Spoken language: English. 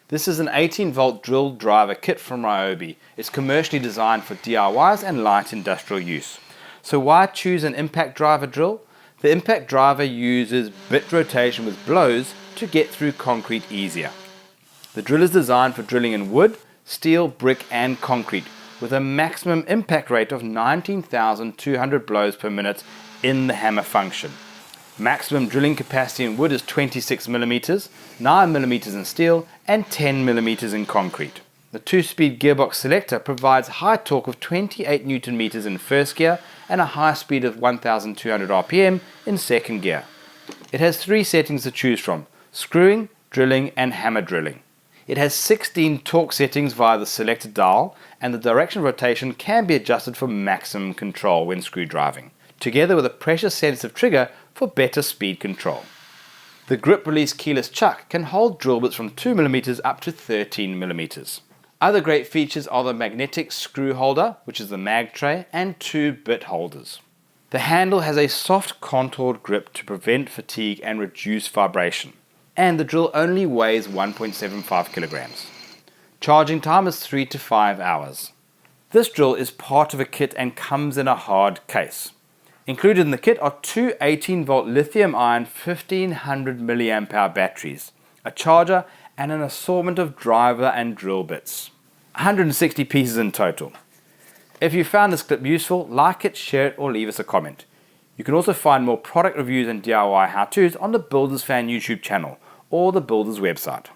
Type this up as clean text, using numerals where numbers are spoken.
This is an 18-volt drill driver kit from Ryobi. It's commercially designed for DIYs and light industrial use. So why choose an impact driver drill? The impact driver uses bit rotation with blows to get through concrete easier. The drill is designed for drilling in wood, steel, brick and concrete with a maximum impact rate of 19,200 blows per minute in the hammer function. Maximum drilling capacity in wood is 26 mm, 9 mm in steel and 10 mm in concrete. The 2-speed Gearbox Selector provides high torque of 28 Nm in first gear and a high speed of 1200 RPM in second gear. It has 3 settings to choose from: screwing, drilling and hammer drilling. It has 16 torque settings via the Selector dial, and the direction of rotation can be adjusted for maximum control when screw driving, together with a pressure sensitive trigger for better speed control. The grip release keyless chuck can hold drill bits from 2 mm up to 13 mm. Other great features are the magnetic screw holder, which is the mag tray, and 2 bit holders. The handle has a soft contoured grip to prevent fatigue and reduce vibration. And the drill only weighs 1.75 kilograms. Charging time is 3 to 5 hours. This drill is part of a kit and comes in a hard case. Included in the kit are 2 18-volt lithium-ion 1500 mAh batteries, a charger and an assortment of driver and drill bits. 160 pieces in total. If you found this clip useful, like it, share it or leave us a comment. You can also find more product reviews and DIY how-tos on the Builders Fan YouTube channel or the Builders website.